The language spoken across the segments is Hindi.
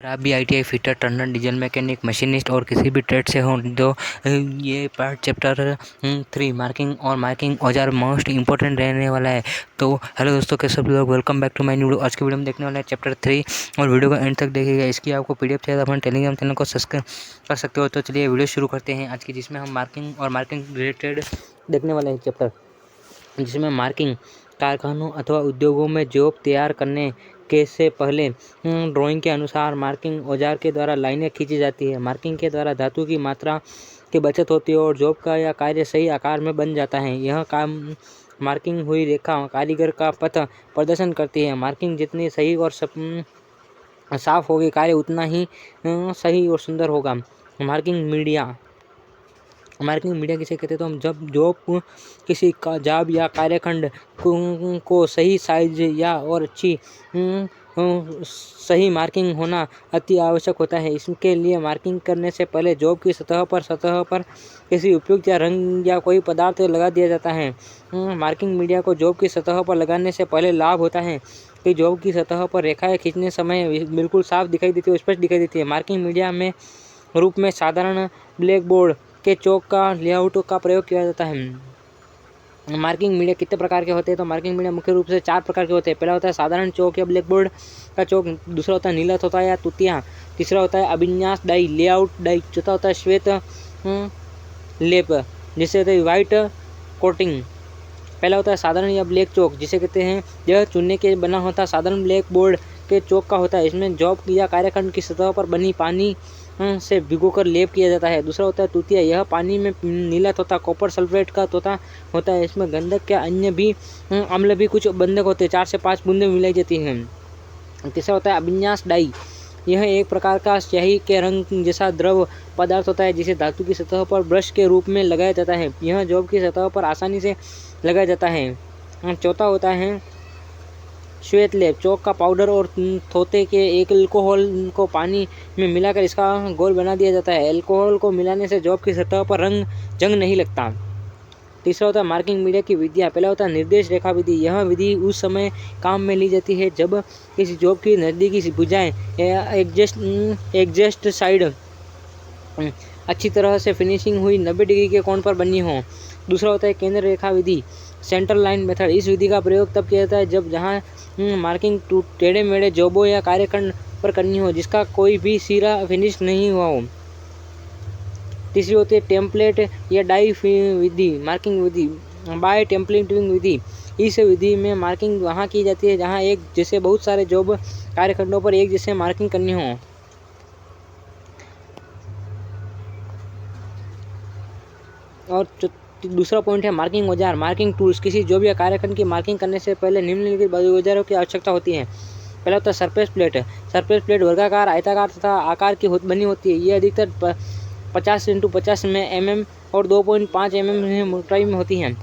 आप भी ITI fitter, turner, diesel mechanic, machinist और किसी भी ट्रेड से हों तो ये पार्ट चैप्टर 3 मार्किंग और मार्किंग औजार मोस्ट इंपॉर्टेंट रहने वाला है। तो हेलो दोस्तों, कैसे सब लोग, welcome back to my new video. आज की वीडियो में देखने वाले हैं चैप्टर 3 और वीडियो को एंड तक देखिएगा। इसकी आपको PDF चाहिए तो अपने टेलीग्राम चैनल को सब्सक्राइब कर सकते हो। तो चलिए वीडियो शुरू करते हैं आज की, जिसमें हम मार्किंग और मार्किंग रिलेटेड देखने वाले हैं चैप्टर, जिसमें मार्किंग कारखानों अथवा उद्योगों में जॉब तैयार करने के से पहले ड्राइंग के अनुसार मार्किंग औजार के द्वारा लाइनें खींची जाती है। मार्किंग के द्वारा धातु की मात्रा की बचत होती है और जॉब का यह कार्य सही आकार में बन जाता है। यह काम मार्किंग हुई रेखा कारीगर का पथ प्रदर्शन करती है। मार्किंग जितनी सही और साफ होगी, कार्य उतना ही सही और सुंदर होगा। मार्किंग मीडिया किसे कहते हैं? तो हम जब जॉब किसी का जॉब या कार्यखंड को सही साइज या और अच्छी सही मार्किंग होना अति आवश्यक होता है। इसके लिए मार्किंग करने से पहले जॉब की सतह पर किसी उपयुक्त या रंग या कोई पदार्थ लगा दिया जाता है। मार्किंग मीडिया को जॉब की सतह पर लगाने से पहले लाभ होता है कि जॉब की सतह पर रेखाएं खींचने समय बिल्कुल साफ दिखाई देती है, स्पष्ट दिखाई देती है। मार्किंग मीडिया में रूप में साधारण ब्लैक बोर्ड के चौक का लेआउट का प्रयोग किया जाता है। मार्किंग मीडिया कितने प्रकार के होते हैं? तो मार्किंग मीडिया मुख्य रूप से 4 प्रकार के होते हैं। पहला होता है साधारण चौक या ब्लैक बोर्ड का चौक, दूसरा होता है नीलत होता है या तुतिया, तीसरा होता है अभिन्यास डाई, लेआउट डाई, चौथा होता है श्वेत लेप जिसे कहते हैं व्हाइट कोटिंग। पहला होता है साधारण या ब्लैक चौक, जिसे कहते हैं यह चुनने के बना होता साधारण ब्लैक बोर्ड के चौक का होता है। इसमें जॉब या कार्यखंड की सतह पर बनी पानी से भिगोकर लेप किया जाता है। दूसरा होता है तुतिया, यह पानी में नीला तोता कॉपर सल्फेट का तोता होता है। इसमें गंधक या अन्य भी अम्ल भी कुछ बंधक होते हैं, 4 से 5 बूंदें मिलाई जाती हैं। तीसरा होता है अभिन्यास डाई, यह एक प्रकार का स्याही के रंग जैसा द्रव पदार्थ होता है जिसे धातु की सतह पर ब्रश के रूप में लगाया जाता है। यह जॉब की सतह पर आसानी से लगाया जाता है। चौथा होता है श्वेत लेप, चौक का पाउडर और थोते के एक अल्कोहल को पानी में मिलाकर इसका घोल बना दिया जाता है। अल्कोहल को मिलाने से जॉब की सतह पर जंग नहीं लगता। तीसरा होता है मार्किंग मीडिया की विधियाँ। पहला होता है निर्देश रेखा विधि, यह विधि उस समय काम में ली जाती है जब किसी जॉब की नज़दीकी भुजाएं एग्जस्ट साइड अच्छी तरह से फिनिशिंग हुई 90 डिग्री के कोण पर बनी हो। दूसरा होता है केंद्र रेखा विधि, सेंट्रल लाइन मेथड। इस विधि का प्रयोग तब किया जाता है जब जहां मार्किंग टेढ़े मेढ़े जॉबों या कार्यखंड पर करनी हो जिसका कोई भी सिरा फिनिश नहीं हुआ हो। तीसरी होती है टेम्पलेट या डाई विधि, मार्किंग विधि, बाय टेम्पलेटिंग विधि। इस विधि में मार्किंग वहाँ की जाती है जहाँ एक जैसे बहुत सारे जॉब कार्यखंडों पर एक जैसे मार्किंग करनी हो। और दूसरा पॉइंट है मार्किंग औजार, मार्किंग टूल्स। किसी जॉब या कार्यखंड की मार्किंग करने से पहले निम्नलिखित औजारों की आवश्यकता होती है। पहला होता है सरफेस प्लेट। सरफेस प्लेट वर्गाकार, आयताकार तथा आकार की बनी होती है। ये अधिकतर 50 × 50 mm और 2.5 mm मोटाई में होती हैं।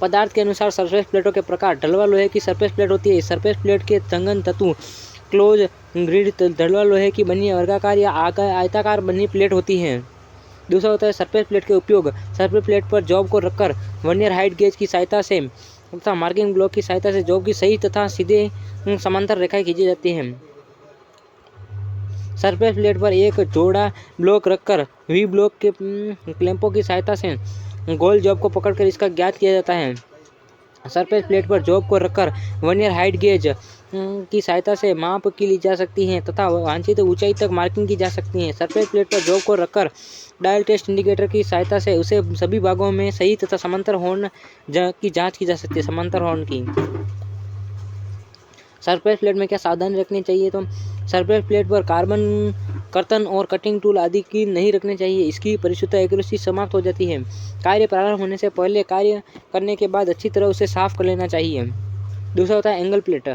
पदार्थ के अनुसार सरफेस प्लेटों के प्रकार, ढलवा लोहे की सरफेस प्लेट होती है। सरफेस प्लेट के तंगन तत्व क्लोज ग्रिड ढलवा लोहे की बनी वर्गाकार या आयताकार बनी प्लेट होती है। दूसरा होता है सरफेस प्लेट के उपयोग। सरफेस प्लेट पर जॉब को रखकर वर्नियर हाइट गेज की सहायता से तथा मार्किंग ब्लॉक की सहायता से जॉब की सही तथा सीधे समांतर रेखाएं खींची जाती हैं। सरफेस प्लेट पर एक जोड़ा ब्लॉक रखकर वी ब्लॉक के क्लैंपों की सहायता से गोल जॉब को पकड़कर इसका ज्ञात किया जाता है। सरफेस प्लेट पर जॉब को रखकर वर्नियर हाइट गेज की सहायता से माप की ली जा सकती है तथा वांछित ऊंचाई तक मार्किंग की जा सकती है। सरफेस प्लेट पर जॉब को रखकर डायल टेस्ट इंडिकेटर की सहायता से उसे सभी भागों में सही तथा समांतर हॉर्न की जांच की जा सकती है। समांतर हॉर्न की सरफेस प्लेट में क्या सावधानी रखनी चाहिए? तो सरफेस प्लेट पर कार्बन कर्तन और कटिंग टूल आदि की नहीं रखने चाहिए, इसकी परिशुद्धता एक्यूरेसी समाप्त हो जाती है। कार्य प्रारंभ होने से पहले कार्य करने के बाद अच्छी तरह उसे साफ कर लेना चाहिए। दूसरा होता है एंगल प्लेट।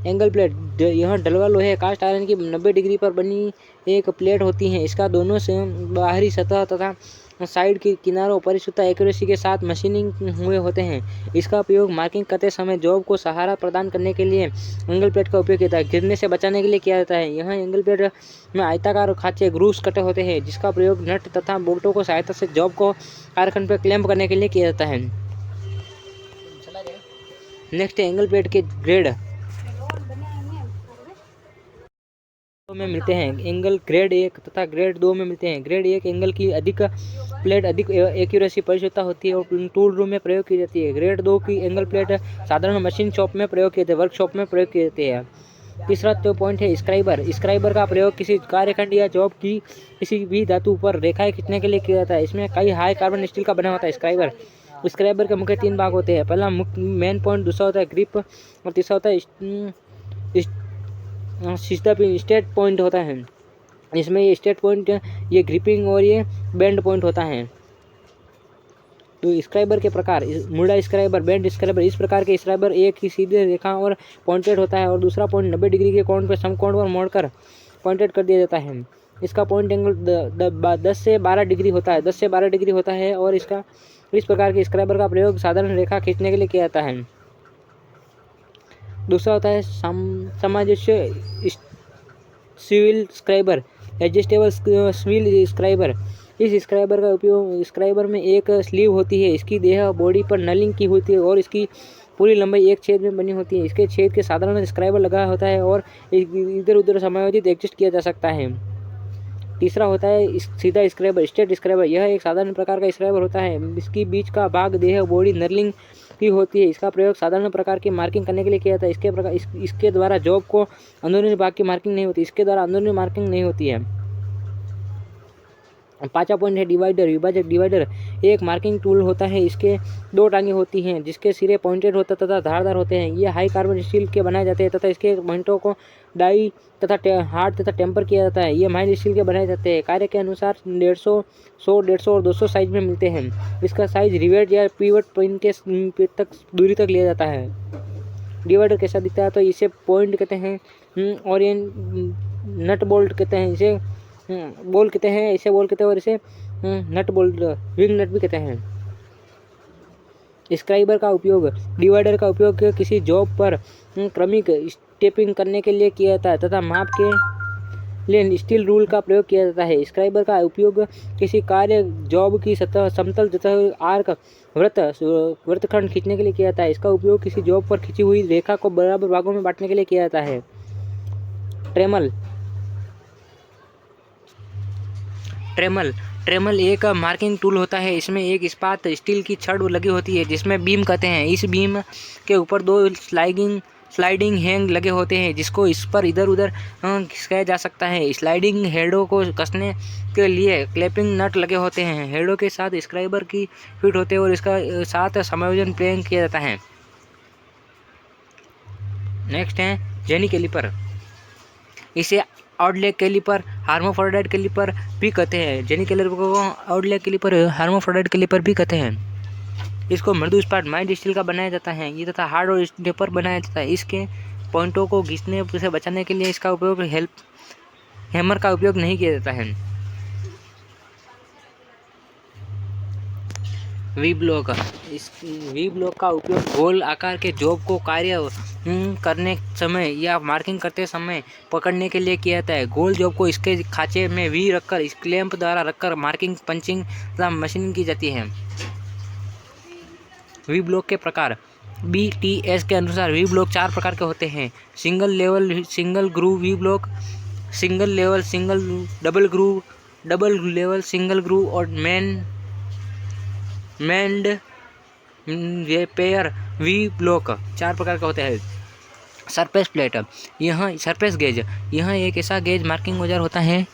एंगल प्लेट यह ढलवा लोहे कास्ट आयरन की 90 डिग्री पर बनी एक प्लेट होती है। इसका दोनों से बाहरी सतह तथा साइड के किनारों परिशुद्धता एक्यूरेसी के साथ मशीनिंग हुए होते हैं। इसका उपयोग मार्किंग करते समय जॉब को सहारा प्रदान करने के लिए एंगल प्लेट का उपयोग किया जाता है। गिरने से बचाने के लिए किया जाता है। यह एंगल प्लेट में आयताकार खांचे ग्रूव्स कटे होते हैं जिसका प्रयोग नट तथा बोल्टों को सहायता से जॉब को कार्यखंड पर क्लैंप करने के लिए किया जाता है। नेक्स्ट एंगल प्लेट के ग्रेड। में मिलते हैं। एंगल ग्रेड 1 तथा ग्रेड 2 में मिलते हैं। ग्रेड 1 एंगल की अधिक प्लेट अधिक एक्यूरेसी परिशुद्धता होती है और टूल रूम में प्रयोग की जाती है। ग्रेड 2 की एंगल प्लेट साधारण मशीन शॉप में प्रयोग किए जाते हैं, वर्कशॉप में प्रयोग किए जाते हैं। तीसरा तो पॉइंट है स्क्राइबर। स्क्राइबर का प्रयोग किसी कार्यखंड या जॉब की किसी भी धातु पर रेखाएं खींचने के लिए किया जाता है। इसमें कई हाई कार्बन स्टील का बना होता है स्क्राइबर। स्क्राइबर के मुख्य 3 भाग होते हैं। पहला मेन पॉइंट, दूसरा होता है ग्रिप और तीसरा होता है स्टेट पॉइंट होता है। इसमें ये स्टेट पॉइंट, ये ग्रिपिंग और ये बेंड पॉइंट होता है। तो स्क्राइबर के प्रकार, मुड़ा स्क्राइबर, बेंड स्क्राइबर। इस प्रकार के स्क्राइबर एक ही सीधे रेखा और पॉइंटेड होता है और दूसरा पॉइंट 90 डिग्री के कोण पर समकोण पर मोड़कर पॉइंटेड कर दिया जाता है। इसका पॉइंट एंगल 10 से 12 डिग्री होता है, 10 से 12 डिग्री होता है और इस प्रकार के स्क्राइबर का प्रयोग साधारण रेखा खींचने के लिए किया जाता है। दूसरा होता है सामंजस्य स्विvel स्क्राइबर, एडजस्टेबल स्विvel स्क्राइबर। इस स्क्राइबर का उपयोग, स्क्राइबर में एक स्लीव होती है, इसकी देह बॉडी पर नलिंग की होती है और इसकी पूरी लंबाई एक छेद में बनी होती है। इसके छेद के साधारण स्क्राइबर लगा होता है और इधर उधर समायोजित एडजस्ट किया जा सकता है। तीसरा होता है सीधा स्क्राइबर, स्ट्रेट स्क्राइबर। यह एक साधारण प्रकार का स्क्राइबर होता है। इसकी बीच का भाग देह बॉडी नर्लिंग की होती है। इसका प्रयोग साधारण प्रकार की मार्किंग करने के लिए किया जाता है। इसके द्वारा जॉब को अंदरूनी भाग की मार्किंग नहीं होती, इसके द्वारा अंदरूनी मार्किंग नहीं होती है। पांचवा पॉइंट है डिवाइडर, विभाजक। डिवाइडर एक मार्किंग टूल होता है। इसके 2 टांगें होती हैं जिसके सिरे पॉइंटेड होता तथा धारदार होते हैं। ये हाई कार्बन स्टील के बनाए जाते हैं तथा इसके पॉइंटों को डाई तथा हार्ड तथा टेम्पर किया जाता है। ये माइल्ड स्टील के बनाए जाते हैं। कार्य के अनुसार 150, 100, 150 और 200 साइज में मिलते हैं। इसका साइज रिवेट या पिवट पिन के तक दूरी तक लिया जाता है। डिवाइडर कैसा दिखता है तो इसे पॉइंट कहते हैं और ये नट बोल्ट कहते हैं। इसे बोल कहते हैं, इसे बोल कहते हैं और इसे नट बोल्ट, विंग नट भी कहते हैं। स्क्राइबर का उपयोग, डिवाइडर का उपयोग किसी जॉब पर क्रमिक स्टेपिंग करने के लिए किया जाता है तथा माप के लिए स्टील रूल का प्रयोग किया जाता है। स्क्राइबर का उपयोग किसी कार्य जॉब की सतह समतल तथा आर्क वृत्तखंड खींचने के लिए किया जाता है। इसका उपयोग किसी जॉब पर खींची हुई रेखा को बराबर भागों में बांटने के लिए किया जाता है। ट्रेमल एक मार्किंग टूल होता है। इसमें एक इस्पात स्टील की छड़ लगी होती है जिसमें बीम कहते हैं। इस बीम के ऊपर 2 स्लाइडिंग हैंग लगे होते हैं जिसको इस पर इधर उधर खिसकाया जा सकता है। स्लाइडिंग हेडों को कसने के लिए क्लैपिंग नट लगे होते हैं। हेडों के साथ स्क्राइबर की फिट होते हैं और इसका साथ समायोजन प्लेन किया जाता है। नेक्स्ट है जेनी कैलिपर। इसे आउटलेग कैलिपर, हार्मोफ्रोडाइट कैलिपर भी कहते हैं। जेनी कैलिपर को आउटलेग कैलिपर, हार्मोफ्रोडाइट कैलिपर भी कहते हैं। इसको मृदु इस्पात माइल्ड स्टील का बनाया जाता है। ये तथा हार्ड और टेपर बनाया जाता है। इसके पॉइंटों को घिसने से बचाने के लिए इसका उपयोग हैमर का उपयोग नहीं किया जाता है। वी ब्लॉक, इस वी ब्लॉक का उपयोग गोल आकार के जॉब को कार्य करने समय या मार्किंग करते समय पकड़ने के लिए किया जाता है। गोल जॉब को इसके खांचे में वी रखकर इस क्लैंप द्वारा रखकर मार्किंग, पंचिंग तथा मशीनिंग की जाती है। वी ब्लॉक के प्रकार, BTS के अनुसार वी ब्लॉक 4 प्रकार के होते हैं। Single level single groove V block, single level single double groove, double level single groove और मैंड पेयर वी ब्लॉक 4 प्रकार के होते हैं। सरफेस प्लेट, यह सरफेस गेज, यह एक ऐसा गेज मार्किंग औजार होता है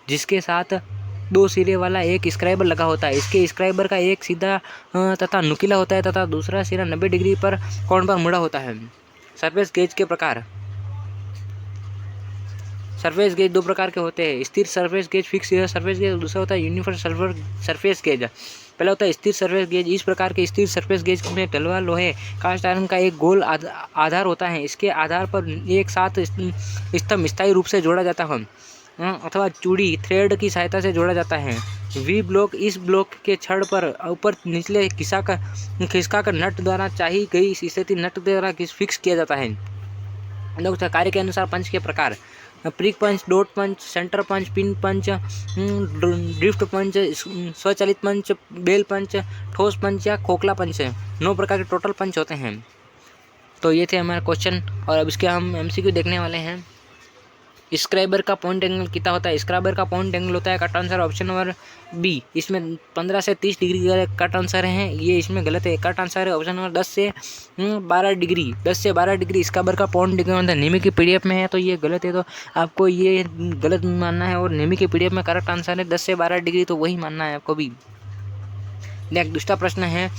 जिसके साथ 2 सिरे वाला एक स्क्राइबर लगा होता है। इसके स्क्राइबर का एक सीधा तथा नुकीला होता है तथा दूसरा सिरा 90 डिग्री पर कोण पर मुड़ा होता है। सरफेस गेज के प्रकार, सरफेस गेज 2 प्रकार के होते हैं। स्थिर surface gauge, fix surface gauge. दूसरा होता है यूनिफॉर्म सरफेस गेज। पहला होता है स्थिर सरफेस गेज। इस प्रकार के स्थिर सरफेस गेज में तलवा लोहे कास्ट आयरन का एक गोल आधार होता है। इसके आधार पर एक साथ स्तंभ स्थायी रूप से जोड़ा जाता है अथवा चूड़ी थ्रेड की सहायता से जोड़ा जाता है। वी ब्लॉक, इस ब्लॉक के छड़ पर ऊपर निचले खिसका कर नट द्वारा चाही गई स्थिति नट द्वारा फिक्स किया जाता है। कार्य के अनुसार पंच के प्रकार, प्रिक पंच, डॉट पंच, सेंटर पंच, पिन पंच, ड्रिफ्ट पंच, स्वचालित पंच, बेल पंच, ठोस पंच या खोखला पंच। 9 प्रकार के टोटल पंच होते हैं। तो ये थे हमारे क्वेश्चन और अब इसके हम MCQ देखने वाले हैं। स्क्राइबर का पॉइंट एंगल कितना होता है? स्क्राइबर का पॉइंट एंगल होता है, correct answer option number B. इसमें 15 से 30 डिग्री कट आंसर है, ये इसमें गलत है। कट आंसर है ऑप्शन नंबर 10 से 12 डिग्री। 10 से 12 डिग्री स्क्राइबर का पॉइंट एंगल होता है। नेमी की पीडीएफ में है तो ये गलत है, तो आपको ये गलत मानना है, और नेमी की पीडीएफ में करेक्ट आंसर है 10 से 12 डिग्री, तो वही मानना है आपको भी। नेक्स्ट दूसरा प्रश्न है,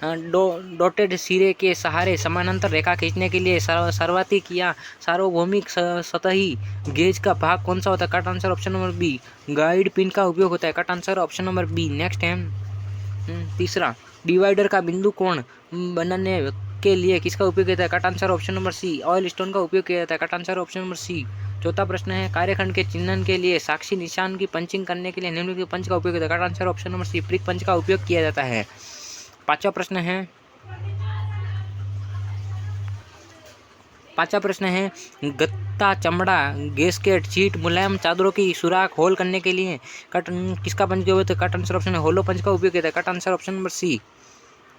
डॉटेड सिरे के सहारे समानांतर रेखा खींचने के लिए सर्वाधिक या सार्वभौमिक सतही गेज का भाग कौन सा होता है? Correct answer option number B. Guide pin का उपयोग होता है। Correct answer option number B. Next है तीसरा, डिवाइडर का बिंदु कोण बनाने के लिए किसका उपयोग किया जाता है? Correct answer option number C. Oil stone का उपयोग किया जाता है। Correct answer option number C. चौथा प्रश्न है, कार्यखंड के चिन्हन के लिए साक्षी निशान की पंचिंग करने के लिए निम्नलिखित पंच का उपयोग होता है? Correct answer option number C. Prick punch का उपयोग किया जाता है। पांचवा प्रश्न है, गत्ता, चमड़ा, गैस्केट, सीट, मुलायम चादरों की सुराख होल करने के लिए किसका पंच का उपयोग होता है? कट आंसर ऑप्शन है होलो पंच का उपयोग किया जाता है। Correct answer option number C.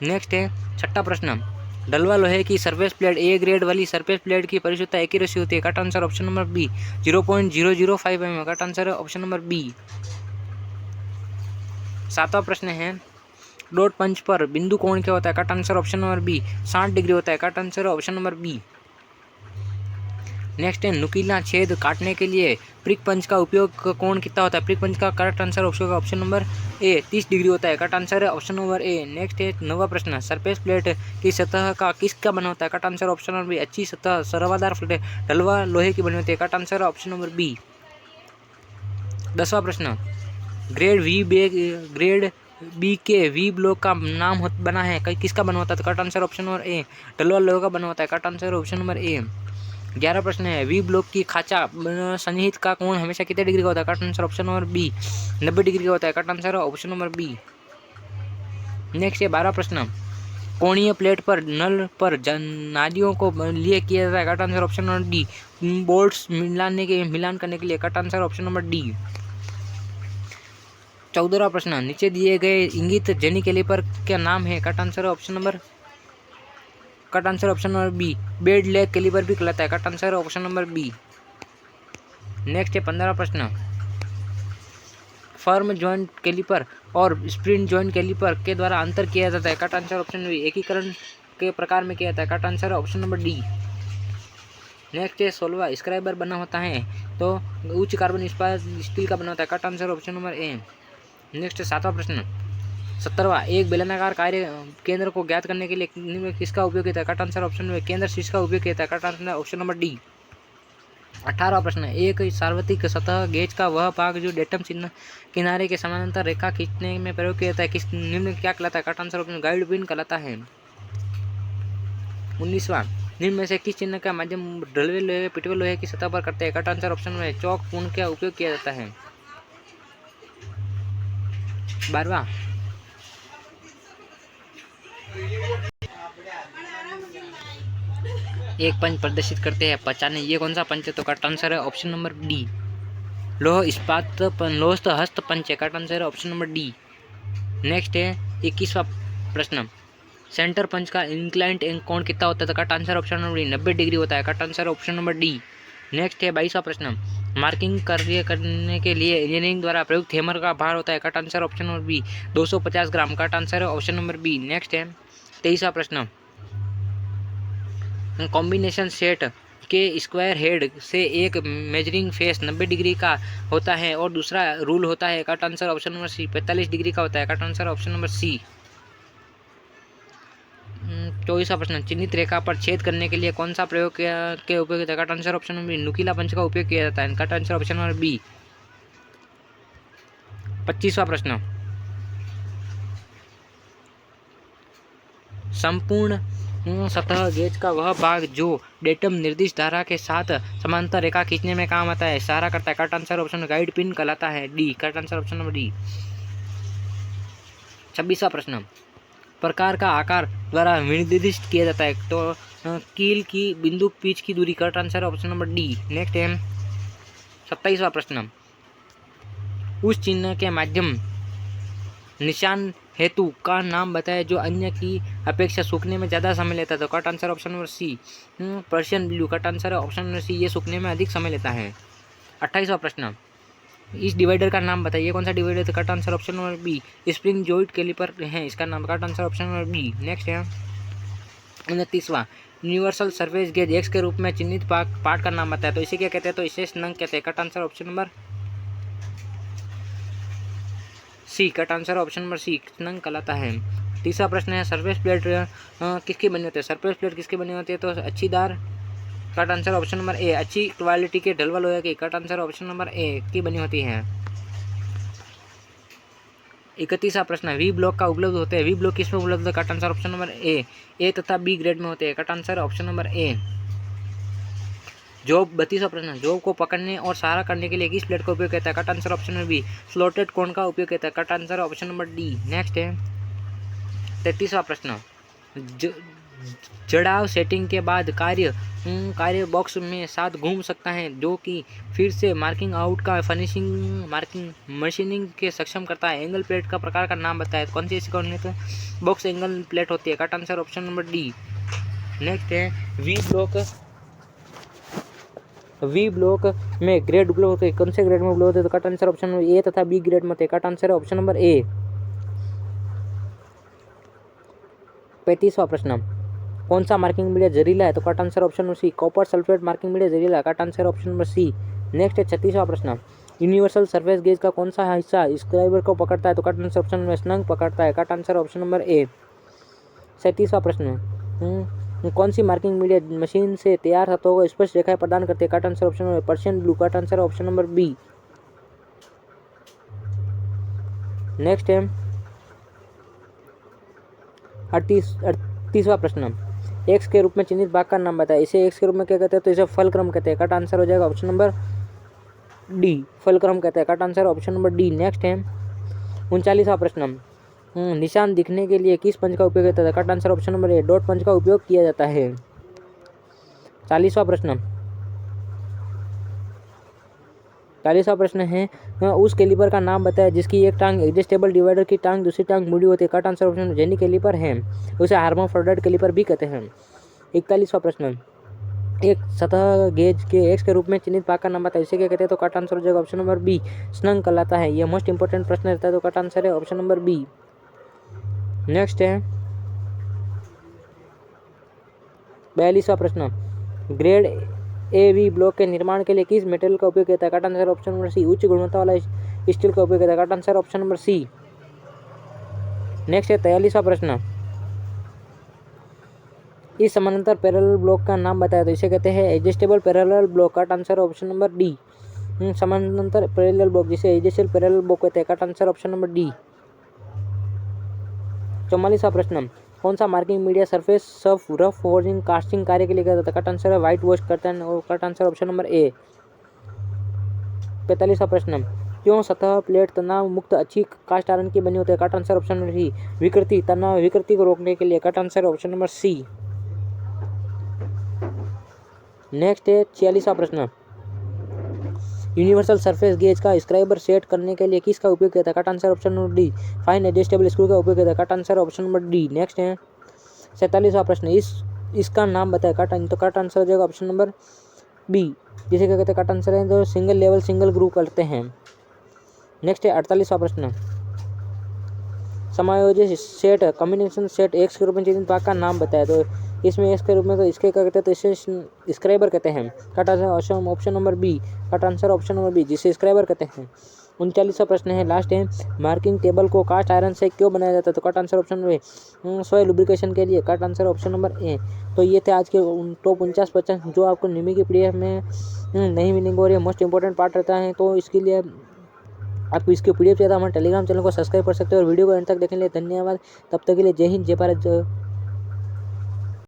Next है छठा प्रश्न, ढलवा लोहे की सरफेस प्लेट ए ग्रेड वाली सरफेस प्लेट की परिशुद्धता एक ही रेशी होती है? Correct answer option number B 0.005 mm। Correct answer है ऑप्शन नंबर बी। सातवां प्रश्न है, डॉट पंच पर बिंदु कोण क्या होता है? Correct answer option number B 60 degree होता है। Correct answer option number B. Next है, नुकीला छेद काटने के लिए प्रिक पंच का उपयोग कोण कितना होता है? प्रिक पंच का करेक्ट आंसर ऑप्शन नंबर ए 30 डिग्री होता है। कट आंसर है ऑप्शन नंबर ए। नेक्स्ट है नौवां प्रश्न, सरफेस प्लेट की सतह का किसका बना होता है? Correct answer option number B. अच्छी सतह सर्वाधार प्लेट ढलवा लोहे की बनी होती है। Correct answer option number B. 10वां प्रश्न, ग्रेड बी के वी ब्लॉक का नाम बना है, किसका बना होता है? Correct answer option number A ढलवा लोहे का बना होता है। Correct answer option number A. 11 प्रश्न है, वी ब्लॉक की खाचा सन्निहित का कोण हमेशा कितने डिग्री का होता है? Correct answer option number B 90 degree का होता है। Correct answer option number B. Next है 12 प्रश्न, कोणीय प्लेट पर नल पर नालियों को लिए किया जाता है? Correct answer option number D bolts मिलान करने के लिए। Correct answer option number D. 14वां प्रश्न, नीचे दिए गए इंगित जेनी कैलिपर क्या नाम है? Correct answer option number B bent leg caliper भी कहलाता है। Correct answer option number B. Next है 15वां प्रश्न, फर्म जॉइंट कैलिपर और स्प्रिंट जॉइंट कैलिपर के द्वारा अंतर किया जाता है? कट आंसर ऑप्शन बी एकीकरण के प्रकार में किया जाता है। Correct answer option number D. Next है 16वां, स्क्राइबर बना होता है तो उच्च कार्बन इस्पात स्टील का बना होता है। Correct answer option number A. Next 7वां प्रश्न, 17वां, एक बेलनाकार कार्य केंद्र को ज्ञात करने के लिए किसका उपयोग किया था? कट आंसर ऑप्शन में केंद्र शीर्ष का उपयोग किया था। Correct answer option number D. 18वां प्रश्न, एक सार्वत्रिक सतह गेज का वह भाग जो डेटम चिन्ह किनारे के समानांतर रेखा खींचने में प्रयोग किया जाता है किस निम्न क्या कहलाता है? Correct answer option guide pin कहलाता है। 19वां, निम्न में से किस चिन्ह का माध्यम ढलवे लोहे पिटवे लोहे की सतह पर करते हैं? कट आंसर ऑप्शन में चौक पूर्ण का उपयोग किया जाता है। 12वां, एक पंच प्रदर्शित करते हैं 95, ये कौन सा पंच है? तो कट आंसर है ऑप्शन नंबर डी लोह इस्पात लोहस्त हस्त पंच है। कट आंसर है ऑप्शन नंबर डी। नेक्स्ट है 21वां प्रश्न, सेंटर पंच का इंक्लाइंट कोण कितना होता है? तो correct answer option number D 90 degree होता है। Correct answer option number D. Next है 22वां प्रश्न, मार्किंग कार्य करने के लिए इंजीनियरिंग द्वारा प्रयुक्त हैमर का भार होता है? Correct answer option number B 250 gram. Correct answer है ऑप्शन नंबर बी। नेक्स्ट है 23वां प्रश्न, कॉम्बिनेशन सेट के स्क्वायर हेड से एक मेजरिंग फेस 90 डिग्री का होता है और दूसरा रूल होता है? Correct answer option number C 45 degree का होता है। Correct answer option number C. 24वां प्रश्न, चिन्हित रेखा पर छेद करने के लिए कौन सा प्रयोग के उपयोग होता है? Correct answer option number B नुकीला पंच का उपयोग किया जाता है। Correct answer option number B. 25वां प्रश्न, संपूर्ण सतह गेज का वह भाग जो डेटम निर्दिष्ट धारा के साथ समांतर रेखा खींचने में काम आता है सहारा करता है? Correct answer option guide pin कहलाता है। D. Correct answer option number D. 26वां प्रश्न, प्रकार का आकार द्वारा निर्दिष्ट किया जाता है तो कील की बिंदु पिच की दूरी। Cut answer option number D. Next है 27वां प्रश्न, उस चिन्ह के माध्यम निशान हेतु का नाम बताएं जो अन्य की अपेक्षा सूखने में ज़्यादा समय लेता है। तो correct answer option number C. Persian blue, correct answer option number C, ये सूखने में अधिक समय लेता है। 28वां प्रश्न, इस डिवाइडर का नाम बताइए, कौन सा डिवाइडर है। Correct answer option number B, spring joint caliper है इसका नाम। Correct answer option number B. Next है 29वां, यूनिवर्सल सरफेस गेज एक्स के रूप में चिन्हित पार्ट का नाम बताया। तो इसे क्या कहते हैं। तो इसे स्नंग कहते हैं। Correct answer option number C. Correct answer option number C, snug कहलाता है। 30वां प्रश्न है, सरफेस प्लेट किसकी बनी होती है। सरफेस प्लेट किसकी बनी होती है। तो अच्छीदार, correct answer option number A, अच्छी क्वालिटी के ढलवा लोहे की, correct answer option number A की बनी होती है। 31वां प्रश्न, वी ब्लॉक का उपलब्ध होते हैं। वी ब्लॉक किस में उपलब्ध है। Correct answer option number A तथा बी ग्रेड में होते हैं। Correct answer option number A. Job 32वां प्रश्न, जॉब को पकड़ने और सहारा करने के लिए किस प्लेट का उपयोग करता है। Correct answer option number B, slotted cone का उपयोग करता है। Correct answer option number D. Next है 33वां प्रश्न, जड़ाव सेटिंग के बाद कार्य बॉक्स में साथ घूम सकता है जो कि फिर से मार्किंग आउट का फिनिशिंग मार्किंग मशीनिंग के सक्षम करता है। एंगल प्लेट का प्रकार का नाम बताए। कौन सी ऐसी कौन है बॉक्स एंगल प्लेट होती है। Correct answer option number D. Next है वी ब्लॉक में ग्रेड उपलब्ध होते हैं। कौन से ग्रेड में उपलब्ध होते हैं। तो correct answer option number A तथा बी ग्रेड में होते हैं। Correct answer option number A. 35वां प्रश्न, कौन सा मार्किंग मीडिया जहरीला है। तो correct answer option number C, copper sulphate marking media जहरीला है। Correct answer option number C. Next है 36वां प्रश्न, यूनिवर्सल सरफेस गेज का कौन सा हिस्सा स्क्राइबर को पकड़ता है। तो correct answer option number snug पकड़ता है। Correct answer option number A. 37वां प्रश्न, कौन सी मार्किंग मीडिया मशीन से तैयार सतहों को स्पष्ट रेखाएं प्रदान करते हैं। Correct answer option number Persian blue. Correct answer option number B. Next है 38वां प्रश्न, एक्स के रूप में चिन्हित भाग का नाम बताए। इसे एक्स के रूप में क्या कहते हैं। तो इसे फलक्रम कहते हैं। कट आंसर हो जाएगा ऑप्शन नंबर डी, फलक्रम कहते हैं। Correct answer option number D. Next है 39वां प्रश्न, निशान दिखने के लिए किस पंच का उपयोग होता है। Correct answer option number A, dot punch का उपयोग किया जाता है। 40वां प्रश्न है, उस कैलिपर का नाम बताया जिसकी एक टांग एडजस्टेबल डिवाइडर की टांग दूसरी टांग मुड़ी होती है। Correct answer option jenny caliper है, उसे हार्मोफ्रोडाइट कैलिपर भी कहते हैं। 41वां प्रश्न, एक सतह गेज के एक्स के रूप में चिन्हित भाग का नाम बताया। इसे क्या कहते हैं। तो कट आंसर हो जाएगा ऑप्शन नंबर बी, स्नंग कहलाता है। यह मोस्ट इंपोर्टेंट प्रश्न रहता है। तो कट आंसर है ऑप्शन नंबर बी। नेक्स्ट है 42वां प्रश्न, ग्रेड ए वी ब्लॉक के निर्माण के लिए किस मेटेरियल का उपयोग किया है। Correct answer option number C, उच्च गुणवत्ता वाला स्टील का उपयोग किया है। Correct answer option number C. Next है 43वां प्रश्न, इस समानांतर पैरेलल ब्लॉक का नाम बताया। तो इसे कहते हैं adjustable parallel block. Correct answer option number D, समानांतर पैरेलल ब्लॉक जिसे एडजस्टेबल पैरेलल ब्लॉक कहते हैं। Correct answer option number D. 44वां प्रश्न, कौन सा मार्किंग मीडिया सरफेस सफ रफ फोर्जिंग कास्टिंग कार्य के लिए कहता है। कट आंसर है व्हाइट वॉश करता है। और correct answer option number A. 45वां प्रश्न, क्यों सतह प्लेट तनाव मुक्त अच्छी कास्ट आयरन की बनी होती है। Correct answer option number C, विकृति तनाव विकृति को रोकने के लिए। Correct answer option number C. Next है 46वां प्रश्न, यूनिवर्सल सरफेस गेज का स्क्राइबर सेट करने के लिए किसका उपयोग किया था। Correct answer option number D, fine adjustable screw का उपयोग किया था। Correct answer option number D. Next है 47वां प्रश्न, इसका नाम बताए। कट आंसर हो जाएगा ऑप्शन नंबर बी, जिसे क्या कहते हैं। कट आंसर है तो सिंगल लेवल सिंगल ग्रू करते हैं। नेक्स्ट है 48वां प्रश्न, समायोजित सेट कॉम्बिनेशन सेट एक्स के रूप में चिन्हित भाग का नाम बताया। तो इसमें एक्स के रूप में तो इसके क्या कहते हैं। तो इसे स्क्राइबर कहते हैं। Correct answer option number B, correct answer option number B, जिसे स्क्राइबर कहते हैं। 39वां प्रश्न है, लास्ट है, मार्किंग टेबल को कास्ट आयरन से क्यों बनाया जाता है। तो correct answer option number A, self lubrication के लिए। Correct answer option number A. तो ये थे आज के टॉप 49 क्वेश्चन जो आपको निमी की पीडीएफ में नहीं मिलेंगे और ये मोस्ट इंपॉर्टेंट पार्ट रहता है। तो इसके लिए आपको इसके पीडीएफ चाहिए था, हमारे टेलीग्राम चैनल को सब्सक्राइब कर सकते हो और वीडियो को अंत तक देखने के लिए धन्यवाद। तब तक के लिए जय हिंद, जय भारत।